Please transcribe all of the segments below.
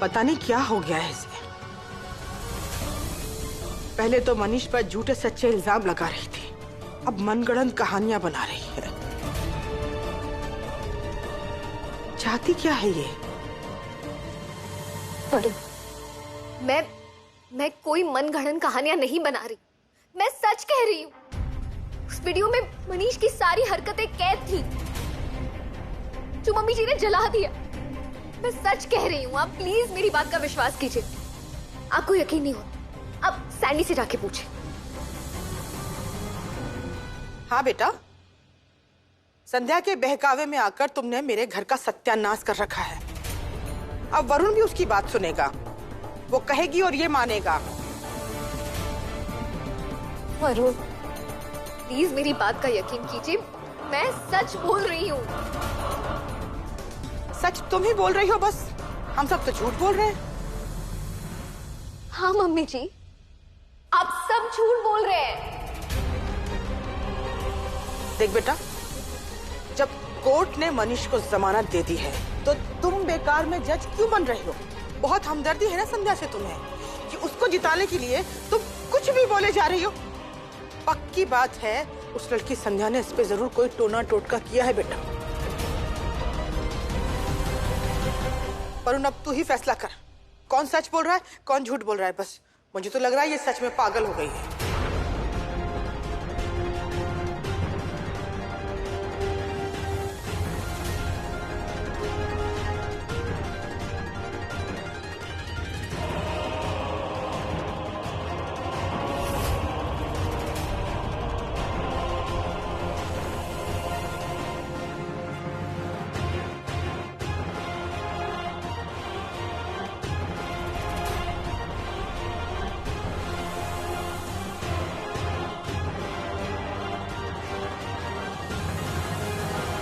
पता नहीं क्या हो गया है इसे। पहले तो मनीष पर झूठे सच्चे इल्जाम लगा रही थी, अब मनगढ़ंत कहानियां बना रही है। चाहती क्या है ये? मैं कोई मनगढ़ंत कहानियां नहीं बना रही, मैं सच कह रही हूँ। उस वीडियो में मनीष की सारी हरकतें कैद थी जो मम्मी जी ने जला दिया। मैं सच कह रही हूँ, आप प्लीज मेरी बात का विश्वास कीजिए। आपको यकीन नहीं होता, आप सैंडी से जाके पूछें। हाँ बेटा, संध्या के बहकावे में आकर तुमने मेरे घर का सत्यानाश कर रखा है। अब वरुण भी उसकी बात सुनेगा, वो कहेगी और ये मानेगा। वरुण, प्लीज मेरी बात का यकीन कीजिए, मैं सच बोल रही हूँ। सच तुम ही बोल रही हो बस, हम सब तो झूठ बोल रहे हैं। हाँ मम्मी जी, आप सब झूठ बोल रहे हैं। देख बेटा, जब कोर्ट ने मनीष को जमानत दे दी है तो तुम बेकार में जज क्यों बन रही हो? बहुत हमदर्दी है ना संध्या से तुम्हें कि उसको जिताने के लिए तुम कुछ भी बोले जा रही हो। पक्की बात है उस लड़की संध्या ने इस पे जरूर कोई टोना टोटका किया है बेटा। वरुण, अब तू ही फैसला कर, कौन सच बोल रहा है कौन झूठ बोल रहा है। बस मुझे तो लग रहा है ये सच में पागल हो गई है।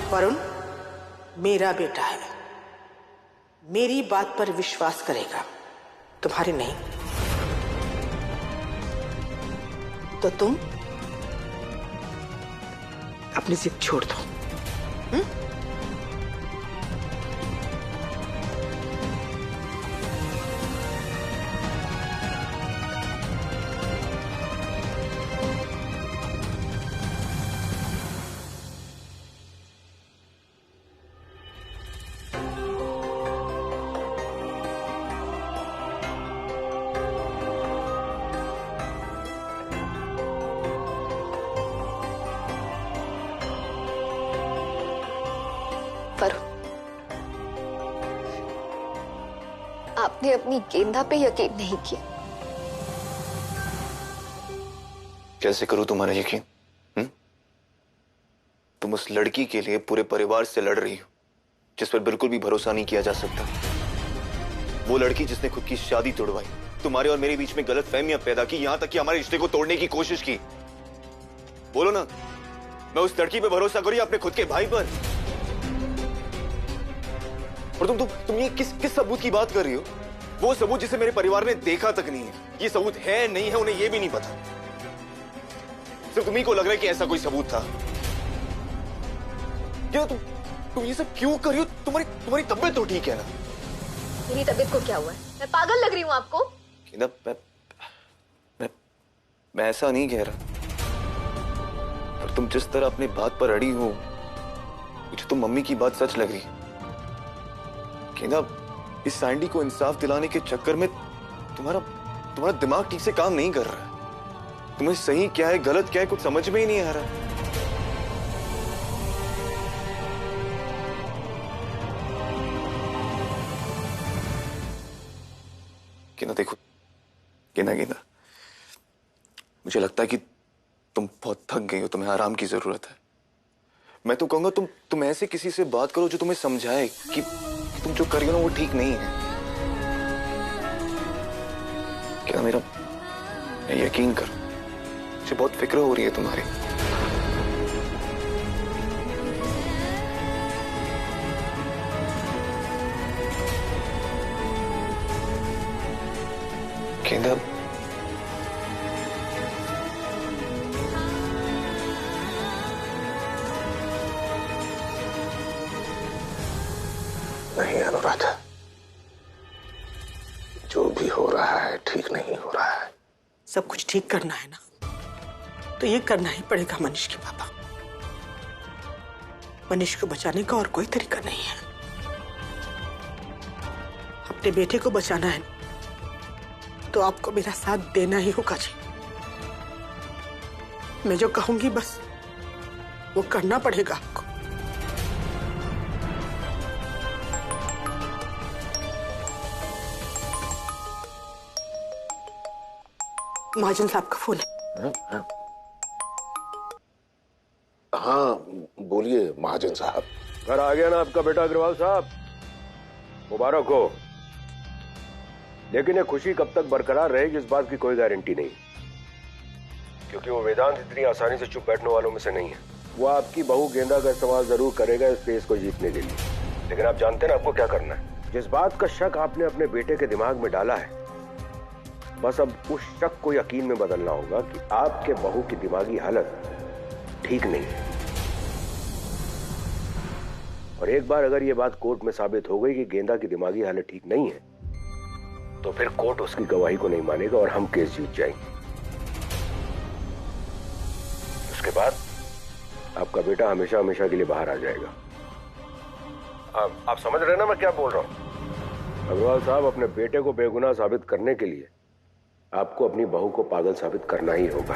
वरुण मेरा बेटा है, मेरी बात पर विश्वास करेगा, तुम्हारी नहीं। तो तुम अपनी जिद छोड़ दो। आपने अपनी गेंदा पे यकीन नहीं किया। कैसे करूं तुम्हारा यकीन? तुम उस लड़की के लिए पूरे परिवार से लड़ रही हो जिस पर बिल्कुल भी भरोसा नहीं किया जा सकता। वो लड़की जिसने खुद की शादी तोड़वाई, तुम्हारे और मेरे बीच में गलतफहमियां पैदा की, यहां तक कि हमारे रिश्ते को तोड़ने की कोशिश की। बोलो ना, मैं उस लड़की पे भरोसा करूं या अपने खुद के भाई पर? और तुम ये किस सबूत की बात कर रही हो? वो सबूत जिसे मेरे परिवार ने देखा तक नहीं है। ये सबूत है नहीं है उन्हें ये भी नहीं पता। सिर्फ तुम्ही को लग रहा है कि ऐसा कोई सबूत था। क्या तुम ये सब क्यों कर रही हो? तुम्हारी तबीयत तो ठीक है ना? मेरी तबीयत को क्या हुआ है? मैं पागल लग रही हूँ आपको? मैं ऐसा नहीं कह रहा, पर तुम जिस तरह अपनी बात पर अड़ी हो, मुझे तो मम्मी की बात सच लग रही है। इस सैंडी को इंसाफ दिलाने के चक्कर में तुम्हारा दिमाग ठीक से काम नहीं कर रहा है। तुम्हें सही क्या है गलत क्या है कुछ समझ में ही नहीं आ रहा। देखो गेंदा, मुझे लगता है कि तुम बहुत थक गई हो, तुम्हें आराम की जरूरत है। मैं तो कहूंगा तुम ऐसे किसी से बात करो जो तुम्हें समझाए कि तुम जो कर रही हो ना वो ठीक नहीं है। क्या मेरा यकीन करो, मुझे बहुत फिक्र हो रही है तुम्हारी। गेंदा, नहीं अनुराधा, सब कुछ ठीक करना है ना, तो ये करना ही पड़ेगा मनीष के पापा। मनीष को बचाने का और कोई तरीका नहीं है। अपने बेटे को बचाना है तो आपको मेरा साथ देना ही होगा जी। मैं जो कहूंगी बस वो करना पड़ेगा आपको। महाजन साहब का फोन है। हाँ बोलिए महाजन साहब। घर आ गया ना आपका बेटा अग्रवाल साहब, मुबारक हो। लेकिन ये खुशी कब तक बरकरार रहेगी इस बात की कोई गारंटी नहीं, क्योंकि वो वेदांत इतनी आसानी से चुप बैठने वालों में से नहीं है। वो आपकी बहू गेंदा का इस्तेमाल जरूर करेगा इस केस को जीतने के लिए, लेकिन आप जानते हैं ना आपको क्या करना है। जिस बात का शक आपने अपने बेटे के दिमाग में डाला है, बस अब उस शक को यकीन में बदलना होगा कि आपके बहू की दिमागी हालत ठीक नहीं है। और एक बार अगर ये बात कोर्ट में साबित हो गई कि गेंदा की दिमागी हालत ठीक नहीं है, तो फिर कोर्ट उसकी गवाही को नहीं मानेगा और हम केस जीत जाएंगे। उसके बाद आपका बेटा हमेशा हमेशा के लिए बाहर आ जाएगा। आप समझ रहे हैं ना मैं क्या बोल रहा हूं? अग्रवाल साहब, अपने बेटे को बेगुनाह साबित करने के लिए आपको अपनी बहू को पागल साबित करना ही होगा।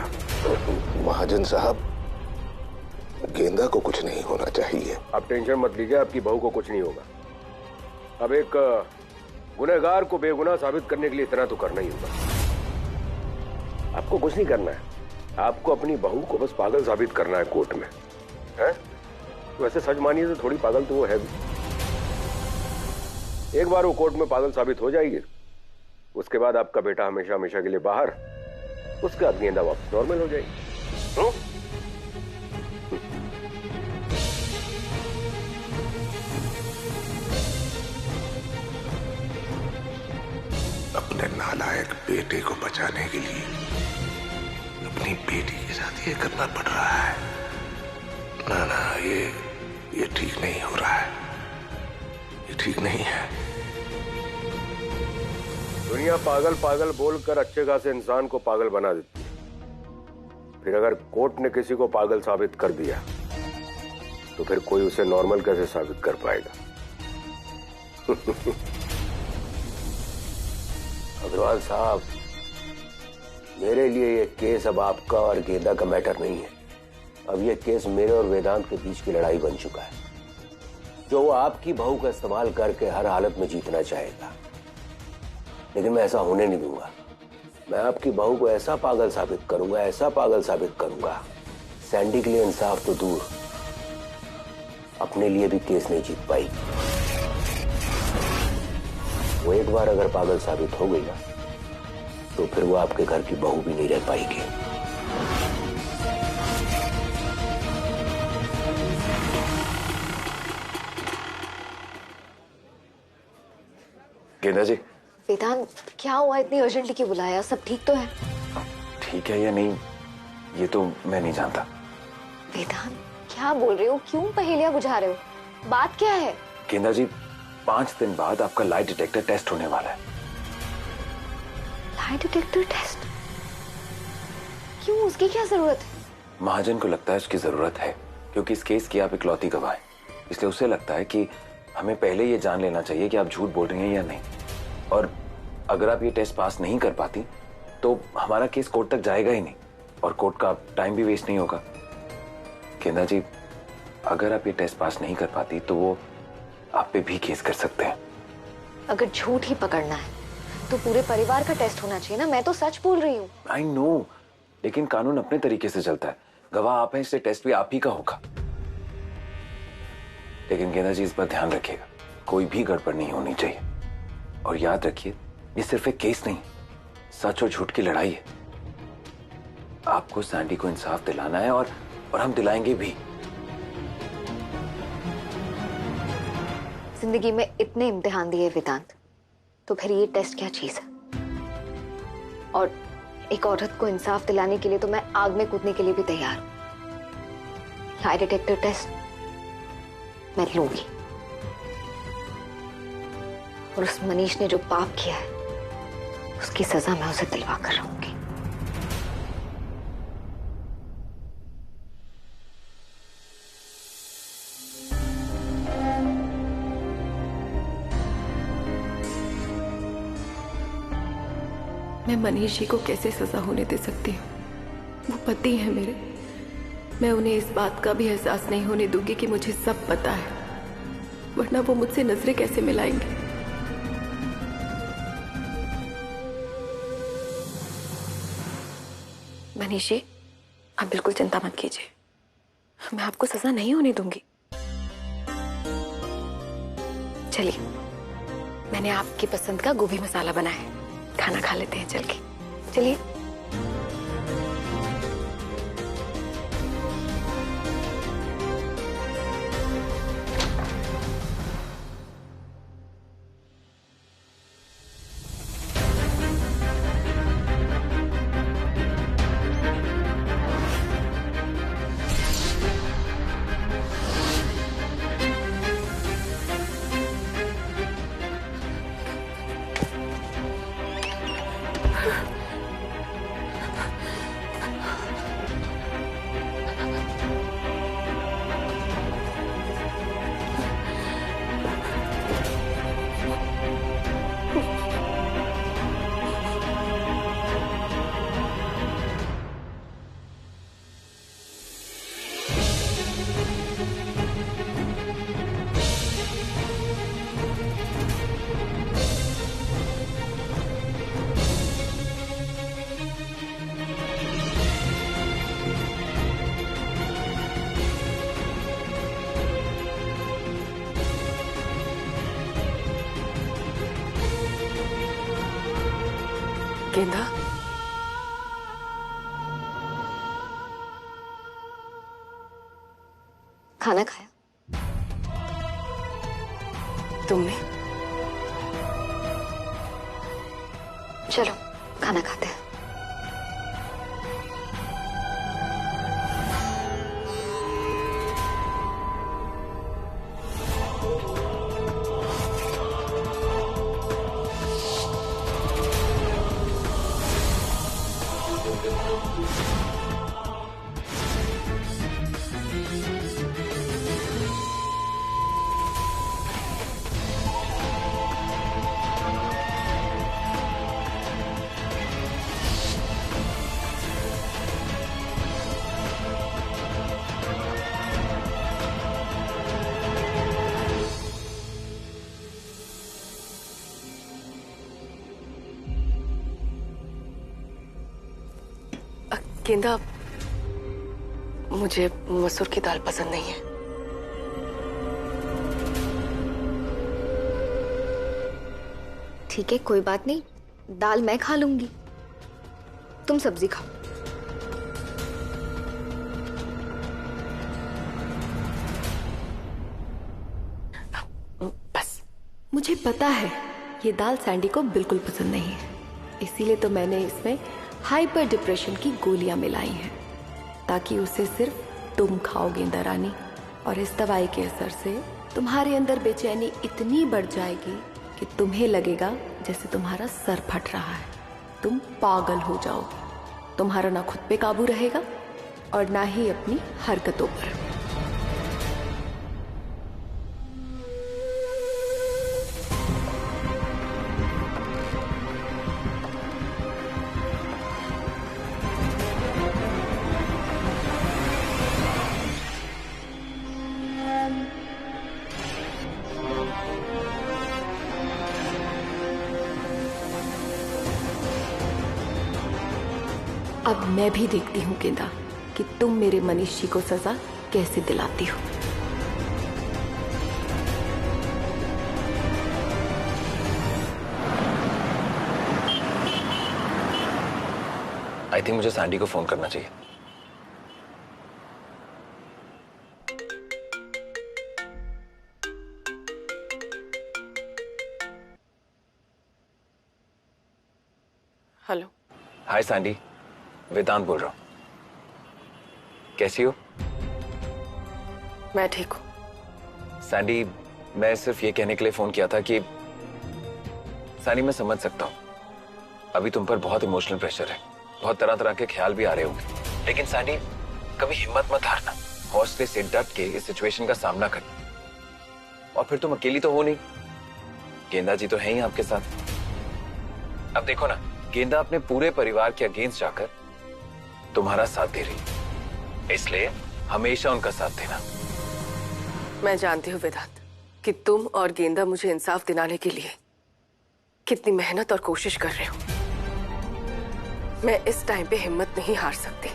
महाजन साहब, गेंदा को कुछ नहीं होना चाहिए। आप टेंशन मत लीजिए, आपकी बहू को कुछ नहीं होगा। अब एक गुनहगार को बेगुनाह साबित करने के लिए इतना तो करना ही होगा। आपको कुछ नहीं करना है, आपको अपनी बहू को बस पागल साबित करना है कोर्ट में, है? वैसे सच मानिए तो थोड़ी पागल तो वो है भी। एक बार वो कोर्ट में पागल साबित हो जाएगी, उसके बाद आपका बेटा हमेशा हमेशा के लिए बाहर, उसके बाद गेंदा वापस नॉर्मल हो जाएगी। अपने नालायक बेटे को बचाने के लिए अपनी बेटी के साथ ये करना पड़ रहा है। ना ना, ये ठीक नहीं हो रहा है, ये ठीक नहीं है। दुनिया पागल पागल बोलकर अच्छे खासे इंसान को पागल बना देती है। फिर अगर कोर्ट ने किसी को पागल साबित कर दिया तो फिर कोई उसे नॉर्मल कैसे साबित कर पाएगा? अग्रवाल साहब, मेरे लिए ये केस अब आपका और गेंदा का मैटर नहीं है। अब ये केस मेरे और वेदांत के बीच की लड़ाई बन चुका है, जो वो आपकी बहू का इस्तेमाल करके हर हालत में जीतना चाहेगा। लेकिन मैं ऐसा होने नहीं दूंगा। मैं आपकी बहू को ऐसा पागल साबित करूंगा, ऐसा पागल साबित करूंगा, सैंडी के लिए इंसाफ तो दूर, अपने लिए भी केस नहीं जीत पाई। वो एक बार अगर पागल साबित हो गई ना, तो फिर वो आपके घर की बहू भी नहीं रह पाएगी। गेंदा जी, वेदांत, क्या हुआ? इतनी अर्जेंटली क्यों बुलाया? सब ठीक तो है? ठीक है या नहीं ये तो मैं नहीं जानता। वेदांत, क्या बोल रहे हो? क्यों पहेलियां बुझा रहे हो? बात क्या है? गेंदा जी, 5 दिन बाद आपका लाई डिटेक्टर टेस्ट होने वाला है। Lie detector test? क्यों, उसकी क्या जरूरत है? महाजन को लगता है उसकी जरूरत है, क्योंकि इस केस की आप इकलौती गवाह हैं। इसलिए उसे लगता है कि हमें पहले ये जान लेना चाहिए कि आप झूठ बोल रही हैं या नहीं। और अगर आप ये टेस्ट पास नहीं कर पाती तो हमारा केस कोर्ट तक जाएगा ही नहीं, और कोर्ट का टाइम भी वेस्ट नहीं होगा। गेंदा जी, अगर आप ये टेस्ट पास नहीं कर पाती तो वो आप पे भी केस कर सकते हैं। अगर झूठ ही पकड़ना है तो पूरे परिवार का टेस्ट होना चाहिए ना। मैं तो सच बोल रही हूँ। आई नो, लेकिन कानून अपने तरीके से चलता है। गवाह आप हैं, इसलिए टेस्ट भी आप ही का होगा। लेकिन गेंदा जी, इस पर ध्यान रखिएगा, कोई भी गड़बड़ नहीं होनी चाहिए। और याद रखिए, ये सिर्फ एक केस नहीं, सच और झूठ की लड़ाई है। आपको सैंडी को इंसाफ दिलाना है और हम दिलाएंगे भी। जिंदगी में इतने इम्तिहान दिए वेदांत, तो फिर ये टेस्ट क्या चीज है? और एक औरत को इंसाफ दिलाने के लिए तो मैं आग में कूदने के लिए भी तैयार हूं। लाई डिटेक्टर टेस्ट मैं लूंगी, और उस मनीष ने जो पाप किया है उसकी सजा मैं उसे दिलवा कर रहूंगी। मैं मनीष जी को कैसे सजा होने दे सकती हूँ? वो पति है मेरे। मैं उन्हें इस बात का भी एहसास नहीं होने दूंगी कि मुझे सब पता है, वरना वो मुझसे नजरें कैसे मिलाएंगे। मनीष जी, आप बिल्कुल चिंता मत कीजिए, मैं आपको सजा नहीं होने दूंगी। चलिए, मैंने आपकी पसंद का गोभी मसाला बनाया है, खाना खा लेते हैं चल के। चलिए। गेंदा, खाना खाया? तुमने? चलो खाना खाते हैं। गेंदा, मुझे मसूर की दाल पसंद नहीं है। ठीक है, कोई बात नहीं, दाल मैं खा लूंगी, तुम सब्जी खाओ। बस, मुझे पता है ये दाल सैंडी को बिल्कुल पसंद नहीं है, इसीलिए तो मैंने इसमें हाइपर डिप्रेशन की गोलियां मिलाई हैं, ताकि उसे सिर्फ तुम खाओ गेंदा रानी। और इस दवाई के असर से तुम्हारे अंदर बेचैनी इतनी बढ़ जाएगी कि तुम्हें लगेगा जैसे तुम्हारा सर फट रहा है, तुम पागल हो जाओगी। तुम्हारा ना खुद पे काबू रहेगा और ना ही अपनी हरकतों पर। अब मैं भी देखती हूँ गेंदा कि तुम मेरे मनीष जी को सजा कैसे दिलाती हो। आई थिंक मुझे सैंडी को फोन करना चाहिए। हेलो। हाय सैंडी, वेदांत बोल रहा हूं। कैसी हो? मैं ठीक हूँ। सैंडी, मैं सिर्फ ये कहने के लिए फोन किया था कि सैंडी, मैं समझ सकता हूँ अभी तुम पर बहुत इमोशनल प्रेशर है, बहुत तरह तरह के ख्याल भी आ रहे होंगे, लेकिन सैंडी कभी हिम्मत मत हारना, हौसले से डट के इस सिचुएशन का सामना करना। और फिर तुम अकेली तो हो नहीं, गेंदा जी तो है ही आपके साथ। अब देखो ना, गेंदा अपने पूरे परिवार के अगेंस्ट जाकर तुम्हारा साथ दे रही है, इसलिए हमेशा उनका साथ देना। मैं जानती हूँ वेदांत कि तुम और गेंदा मुझे इंसाफ दिलाने के लिए कितनी मेहनत और कोशिश कर रहे हो। मैं इस टाइम पे हिम्मत नहीं हार सकती।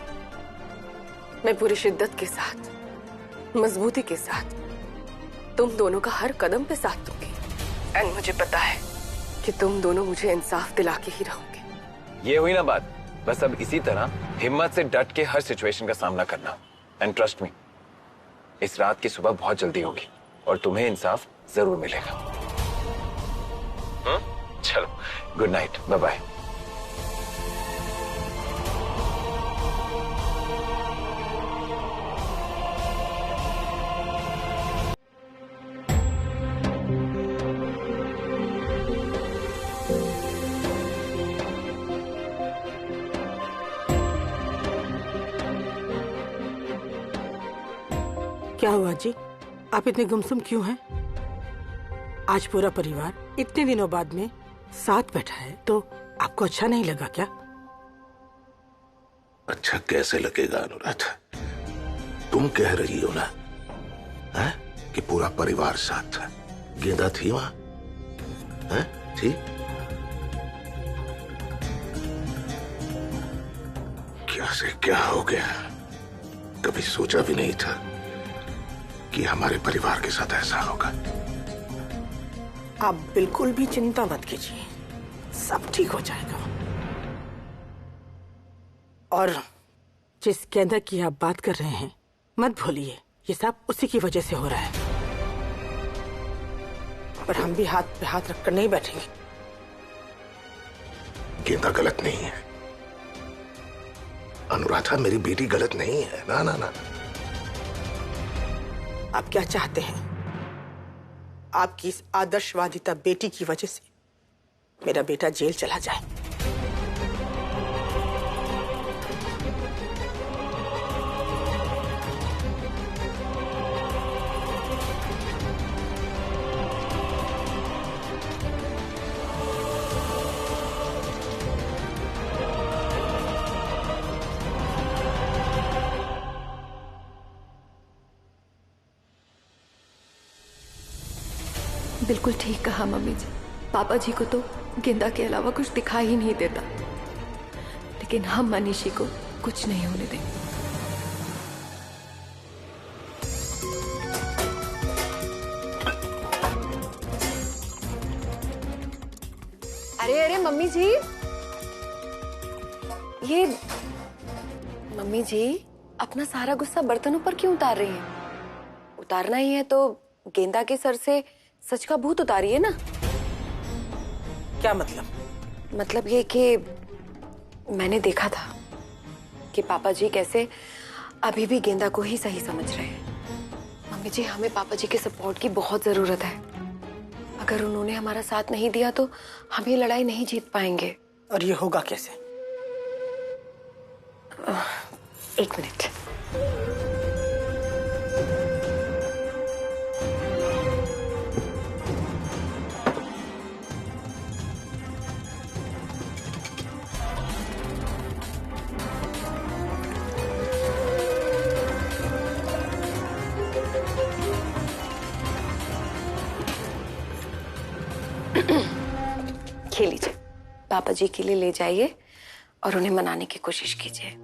मैं पूरी शिद्दत के साथ, मजबूती के साथ तुम दोनों का हर कदम पे साथ दूंगी। एंड मुझे पता है कि तुम दोनों मुझे इंसाफ दिला के ही रहोगे। ये हुई ना बात। बस अब इसी तरह हिम्मत से डट के हर सिचुएशन का सामना करना। एंड ट्रस्ट मी, इस रात की सुबह बहुत जल्दी होगी और तुम्हें इंसाफ जरूर मिलेगा। चलो, गुड नाइट, बाय बाय। क्या हुआ जी, आप इतने गुमसुम क्यों हैं? आज पूरा परिवार इतने दिनों बाद में साथ बैठा है तो आपको अच्छा नहीं लगा क्या? अच्छा कैसे लगेगा अनुराधा? तुम कह रही हो ना है? कि पूरा परिवार साथ था। गेंदा थी वहां? थी? क्या से क्या हो गया? कभी सोचा भी नहीं था कि हमारे परिवार के साथ ऐसा होगा। आप बिल्कुल भी चिंता मत कीजिए, सब ठीक हो जाएगा। और जिस गेंदा की आप बात कर रहे हैं, मत भूलिए ये सब उसी की वजह से हो रहा है। पर हम भी हाथ पे हाथ रखकर नहीं बैठेंगे। गेंदा गलत नहीं है अनुराधा, मेरी बेटी गलत नहीं है। ना ना ना, आप क्या चाहते हैं? आपकी इस आदर्शवादिता बेटी की वजह से मेरा बेटा जेल चला जाए? बिल्कुल ठीक कहा मम्मी जी। पापा जी को तो गेंदा के अलावा कुछ दिखाई ही नहीं देता, लेकिन हम मनीषी को कुछ नहीं होने देंगे। अरे अरे मम्मी जी, ये मम्मी जी अपना सारा गुस्सा बर्तनों पर क्यों उतार रही हैं? उतारना ही है तो गेंदा के सर से सच का भूत उतारिए ना। क्या मतलब? मतलब ये कि मैंने देखा था कि पापा जी कैसे अभी भी गेंदा को ही सही समझ रहे हैं। मम्मी जी, हमें पापा जी के सपोर्ट की बहुत जरूरत है। अगर उन्होंने हमारा साथ नहीं दिया तो हम ये लड़ाई नहीं जीत पाएंगे। और ये होगा कैसे? एक मिनट। लीजिए, पापा जी के लिए ले जाइए और उन्हें मनाने की कोशिश कीजिए।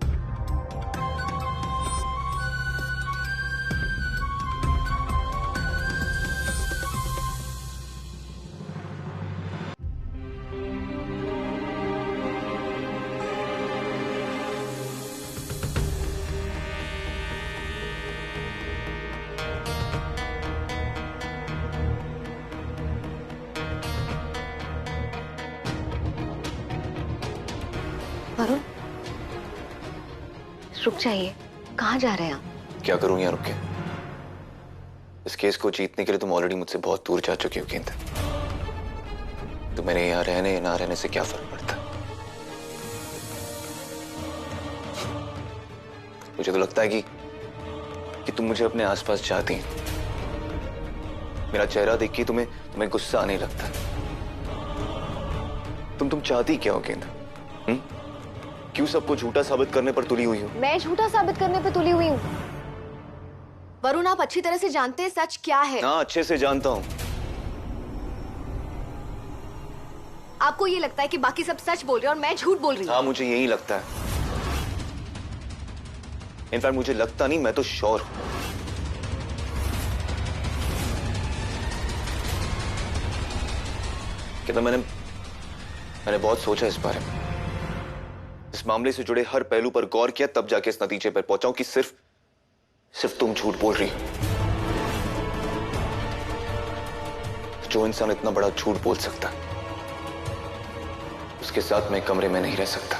वरुण, रुक जाइए। कहाँ जा रहे हैं आप? क्या करूं यहाँ रुक के? इस केस को जीतने के लिए तुम ऑलरेडी मुझसे बहुत दूर जा चुकी हो गेंदा। तो मैंने यहाँ रहने या ना रहने से क्या फर्क पड़ता? मुझे तो लगता है कि तुम मुझे अपने आसपास चाहती हैं। मेरा चेहरा देख के तुम्हें गुस्सा आने लगता है। तुम चाहती क्या हो गेंदा? क्यों सबको झूठा साबित करने पर तुली हुई हो? मैं झूठा साबित करने पे तुली हुई हूँ? वरुण, आप अच्छी तरह से जानते हैं सच क्या है। हाँ, अच्छे से जानता हूँ। आपको ये लगता है कि बाकी सब सच बोल रहे हैं और मैं झूठ बोल रही हूँ? हाँ, मुझे यही लगता है। इनफैक्ट मुझे लगता नहीं, मैं तो श्योर हूं। कहता मैंने बहुत सोचा इस बारे में, इस मामले से जुड़े हर पहलू पर गौर किया, तब जाके इस नतीजे पर पहुंचा हूं कि सिर्फ तुम झूठ बोल रही हो। जो इंसान इतना बड़ा झूठ बोल सकता है, उसके साथ मैं कमरे में नहीं रह सकता।